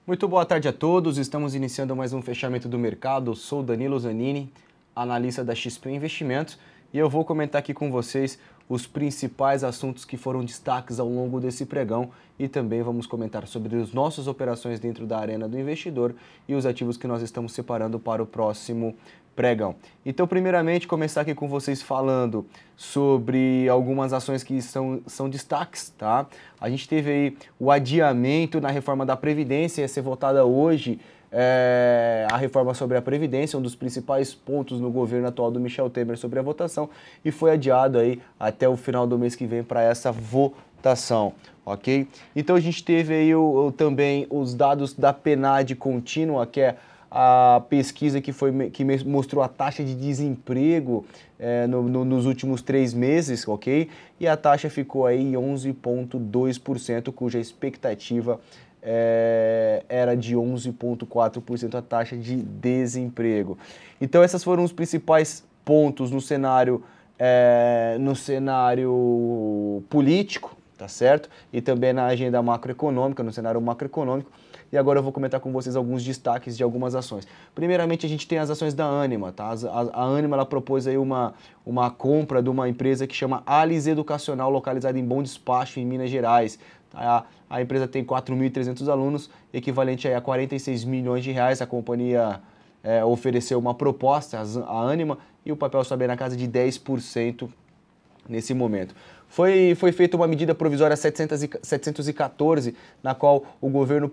Muito boa tarde a todos, estamos iniciando mais um fechamento do mercado. Eu sou Danilo Zanini, analista da XP Investimentos, e eu vou comentar aqui com vocês os principais assuntos que foram destaques ao longo desse pregão e também vamos comentar sobre as nossas operações dentro da Arena do Investidor e os ativos que nós estamos separando para o próximo pregão. Então, primeiramente, começar aqui com vocês falando sobre algumas ações que são destaques, tá? A gente teve aí o adiamento na reforma da Previdência, ia ser votada hoje a reforma sobre a Previdência, um dos principais pontos no governo atual do Michel Temer sobre a votação, e foi adiado aí até o final do mês que vem para essa votação, ok? Então a gente teve aí também os dados da PNAD contínua, que é a pesquisa que mostrou a taxa de desemprego nos últimos 3 meses, ok? E a taxa ficou aí em 11,2%, cuja expectativa era de 11,4% a taxa de desemprego. Então esses foram os principais pontos no cenário político, tá certo? E também na agenda macroeconômica, no cenário macroeconômico. E agora eu vou comentar com vocês alguns destaques de algumas ações. Primeiramente, a gente tem as ações da Ânima, tá? A Ânima, ela propôs aí uma compra de uma empresa que chama Alis Educacional, localizada em Bom Despacho, em Minas Gerais. A empresa tem 4.300 alunos, equivalente aí a 46 milhões de reais. A companhia ofereceu uma proposta, a Ânima, e o papel sobe na casa de 10% nesse momento. Foi feita uma medida provisória 714, na qual o governo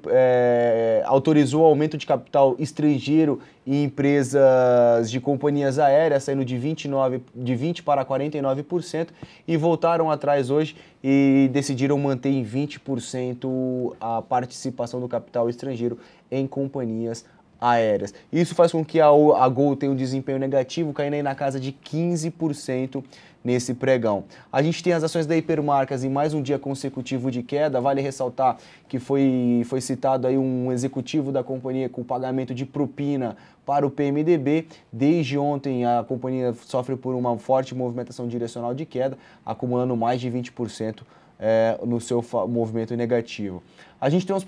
autorizou o aumento de capital estrangeiro em empresas de companhias aéreas, saindo de 20% para 49%, e voltaram atrás hoje e decidiram manter em 20% a participação do capital estrangeiro em companhias aéreas. Isso faz com que a Gol tenha um desempenho negativo, caindo aí na casa de 15% nesse pregão. A gente tem as ações da Hipermarcas em mais um dia consecutivo de queda. Vale ressaltar que foi citado aí um executivo da companhia com pagamento de propina para o PMDB. Desde ontem a companhia sofre por uma forte movimentação direcional de queda, acumulando mais de 20% no seu movimento negativo. A gente tem os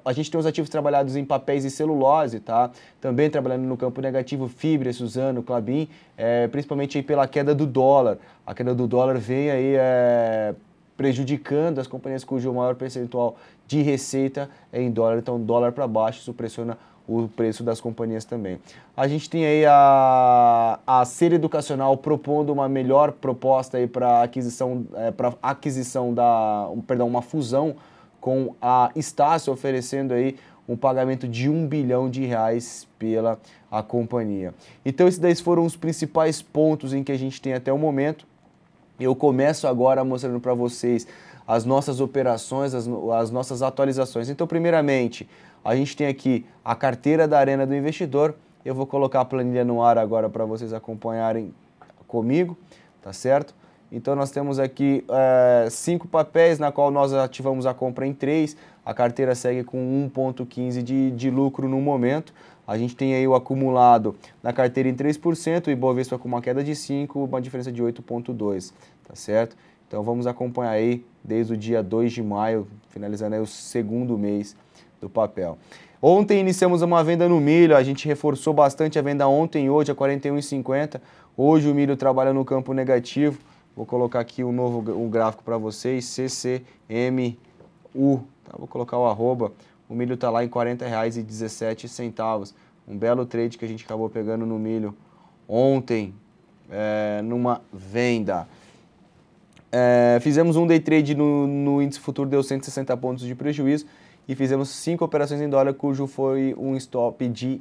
a gente tem os ativos trabalhados em papéis e celulose, tá? Também trabalhando no campo negativo, Fibria, Suzano, Klabin, principalmente aí pela queda do dólar. A queda do dólar vem aí prejudicando as companhias cujo maior percentual de receita é em dólar, então dólar para baixo, isso pressiona o preço das companhias também. A gente tem aí a Ser Educacional propondo uma melhor proposta aí para uma fusão com a Estácio, oferecendo aí um pagamento de R$1 bilhão pela a companhia. Então esses daí foram os principais pontos em que a gente tem até o momento. Eu começo agora mostrando para vocês as nossas operações, as nossas atualizações. Então, primeiramente, a gente tem aqui a carteira da Arena do Investidor. Eu vou colocar a planilha no ar agora para vocês acompanharem comigo, tá certo? Então, nós temos aqui 5 papéis, na qual nós ativamos a compra em 3. A carteira segue com 1,15 de lucro no momento. A gente tem aí o acumulado na carteira em 3%, o Ibovespa com uma queda de 5%, uma diferença de 8,2%, tá certo? Então vamos acompanhar aí desde o dia 2 de maio, finalizando aí o segundo mês do papel. Ontem iniciamos uma venda no milho, a gente reforçou bastante a venda ontem e hoje a 41,50. Hoje o milho trabalha no campo negativo. Vou colocar aqui um gráfico para vocês, CCMU, tá? Vou colocar o arroba. O milho está lá em R$ 40,17. Um belo trade que a gente acabou pegando no milho ontem, numa venda. Fizemos um day trade no índice futuro, deu 160 pontos de prejuízo, e fizemos 5 operações em dólar, cujo foi um stop de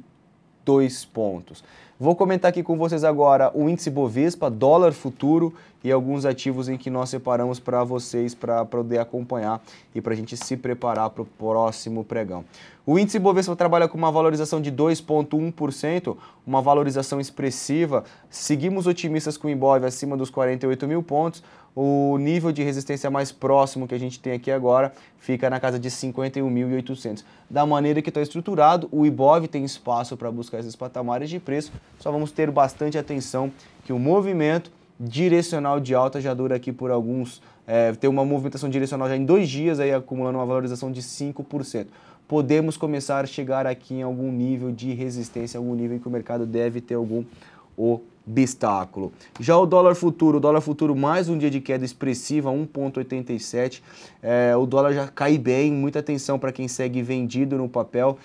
2 pontos. Vou comentar aqui com vocês agora o índice Bovespa, dólar futuro e alguns ativos em que nós separamos para vocês para poder acompanhar e para a gente se preparar para o próximo pregão. O índice Bovespa trabalha com uma valorização de 2,1%, uma valorização expressiva. Seguimos otimistas com o Ibov acima dos 48 mil pontos. O nível de resistência mais próximo que a gente tem aqui agora fica na casa de 51.800. Da maneira que está estruturado, o Ibov tem espaço para buscar esses patamares de preço. Só vamos ter bastante atenção que o movimento direcional de alta já dura aqui por alguns ter uma movimentação direcional já em 2 dias, aí acumulando uma valorização de 5%. Podemos começar a chegar aqui em algum nível de resistência, algum nível em que o mercado deve ter algum obstáculo. Já o dólar futuro mais um dia de queda expressiva, 1,87. O dólar já cai bem, muita atenção para quem segue vendido no papel.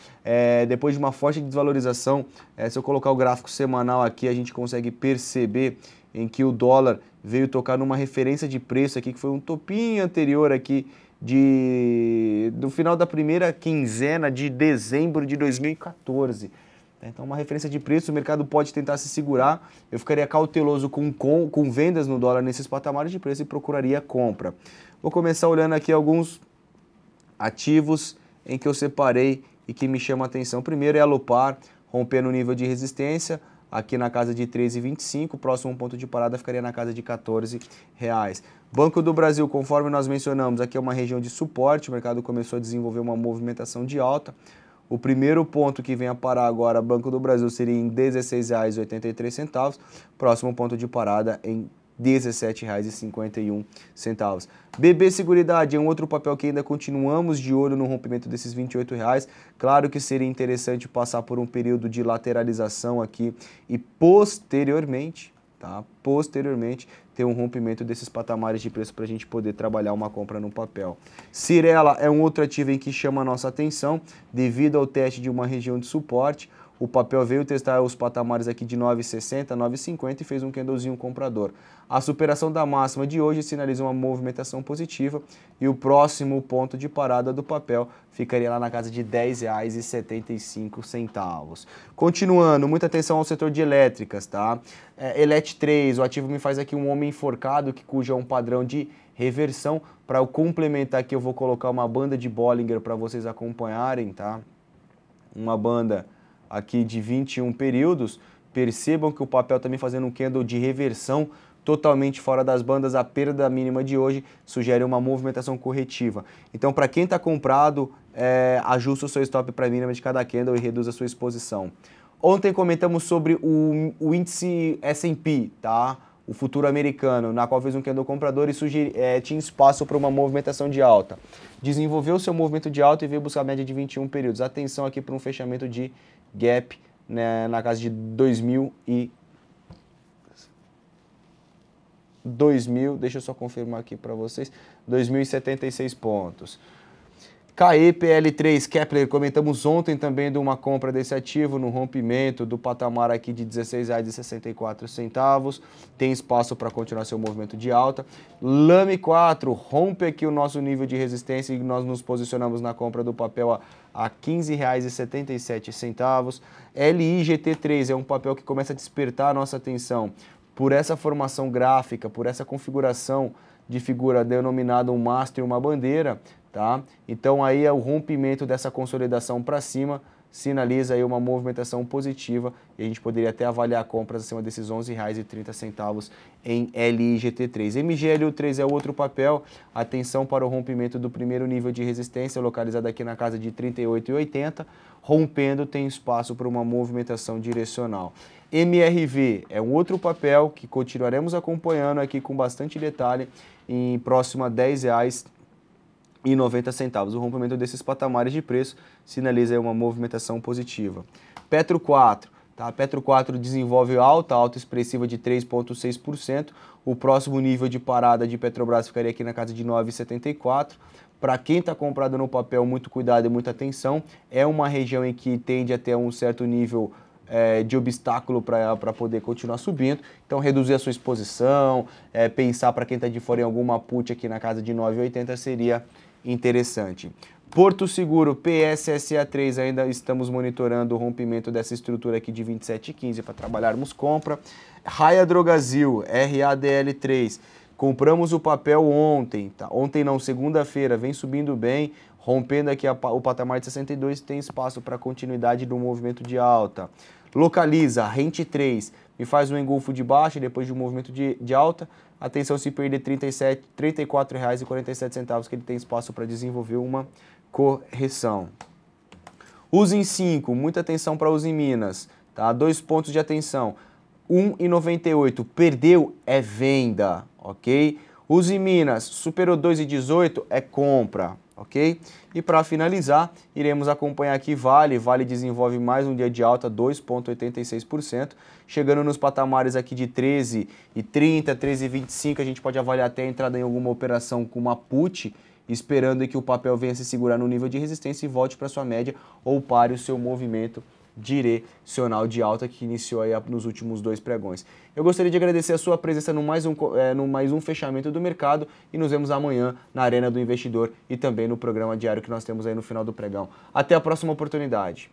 Depois de uma forte desvalorização, se eu colocar o gráfico semanal aqui, a gente consegue perceber em que o dólar veio tocar numa referência de preço aqui, que foi um topinho anterior aqui do final da primeira quinzena de dezembro de 2014. Então, uma referência de preço, o mercado pode tentar se segurar. Eu ficaria cauteloso com vendas no dólar nesses patamares de preço e procuraria compra. Vou começar olhando aqui alguns ativos em que eu separei e que me chamam a atenção. Primeiro é a Alupar, rompendo o nível de resistência, aqui na casa de 13,25, o próximo ponto de parada ficaria na casa de R$14. Banco do Brasil, conforme nós mencionamos, aqui é uma região de suporte, o mercado começou a desenvolver uma movimentação de alta. O primeiro ponto que vem a parar agora, Banco do Brasil, seria em R$ 16,83, próximo ponto de parada em R$ 17,51. BB Seguridade é um outro papel que ainda continuamos de olho no rompimento desses R$ 28. Claro que seria interessante passar por um período de lateralização aqui e posteriormente ter um rompimento desses patamares de preço para a gente poder trabalhar uma compra no papel. Cyrela é um outro ativo em que chama a nossa atenção devido ao teste de uma região de suporte. O papel veio testar os patamares aqui de 9,60, 9,50 e fez um candlezinho comprador. A superação da máxima de hoje sinaliza uma movimentação positiva e o próximo ponto de parada do papel ficaria lá na casa de R$ 10,75. Continuando, muita atenção ao setor de elétricas, tá? Elet 3, o ativo me faz aqui um homem enforcado, cujo é um padrão de reversão. Para eu complementar aqui, eu vou colocar uma banda de Bollinger para vocês acompanharem, tá? Uma banda aqui de 21 períodos. Percebam que o papel também fazendo um candle de reversão totalmente fora das bandas. A perda mínima de hoje sugere uma movimentação corretiva. Então, para quem está comprado, ajuste o seu stop para a mínima de cada candle e reduza a sua exposição. Ontem comentamos sobre o índice S&P, tá? O futuro americano, na qual fez um candle comprador e tinha espaço para uma movimentação de alta. Desenvolveu seu movimento de alta e veio buscar a média de 21 períodos. Atenção aqui para um fechamento de gap, né, na casa de 2.000, deixa eu só confirmar aqui para vocês, 2.076 pontos. KEPL3, Kepler, comentamos ontem também de uma compra desse ativo no rompimento do patamar aqui de R$ 16,64, tem espaço para continuar seu movimento de alta. Lame 4, rompe aqui o nosso nível de resistência e nós nos posicionamos na compra do papel a R$ 15,77. LIGT3 é um papel que começa a despertar a nossa atenção por essa formação gráfica, por essa configuração de figura denominada um mastro e uma bandeira, tá? Então aí o rompimento dessa consolidação para cima sinaliza aí uma movimentação positiva e a gente poderia até avaliar compras acima desses R$ 11,30 em LIGT3. MGLU3 é outro papel, atenção para o rompimento do primeiro nível de resistência, localizado aqui na casa de R$ 38,80, rompendo tem espaço para uma movimentação direcional. MRV é um outro papel que continuaremos acompanhando aqui com bastante detalhe em próximo a R$ 10,90. O rompimento desses patamares de preço sinaliza aí uma movimentação positiva. Petro 4, tá? Petro 4 desenvolve alta expressiva de 3,6%. O próximo nível de parada de Petrobras ficaria aqui na casa de 9,74. Para quem está comprado no papel, muito cuidado e muita atenção. É uma região em que tende a ter um certo nível de obstáculo para poder continuar subindo, então reduzir a sua exposição, pensar para quem está de fora em alguma put aqui na casa de 9,80 seria interessante. Porto Seguro, PSSA3, ainda estamos monitorando o rompimento dessa estrutura aqui de 27,15 para trabalharmos compra. Raia Drogasil, RADL3, compramos o papel ontem, tá? Ontem não, segunda-feira, vem subindo bem, rompendo aqui o patamar de 62, tem espaço para continuidade do movimento de alta. Localiza, Rente 3, me faz um engolfo de baixa depois de um movimento de alta. Atenção se perder R$ 34,47 que ele tem espaço para desenvolver uma correção. Usem 5, muita atenção para Usem Minas, tá? 2 pontos de atenção. 1,98, perdeu é venda, ok? Minas superou 2,18 é compra, ok? E para finalizar, iremos acompanhar aqui Vale. Vale desenvolve mais um dia de alta, 2,86%, chegando nos patamares aqui de 13,30, 13,25. A gente pode avaliar até a entrada em alguma operação com uma put, esperando que o papel venha se segurar no nível de resistência e volte para sua média ou pare o seu movimento direcional de alta que iniciou aí nos últimos 2 pregões. Eu gostaria de agradecer a sua presença no mais um fechamento do mercado e nos vemos amanhã na Arena do Investidor e também no programa diário que nós temos aí no final do pregão. Até a próxima oportunidade.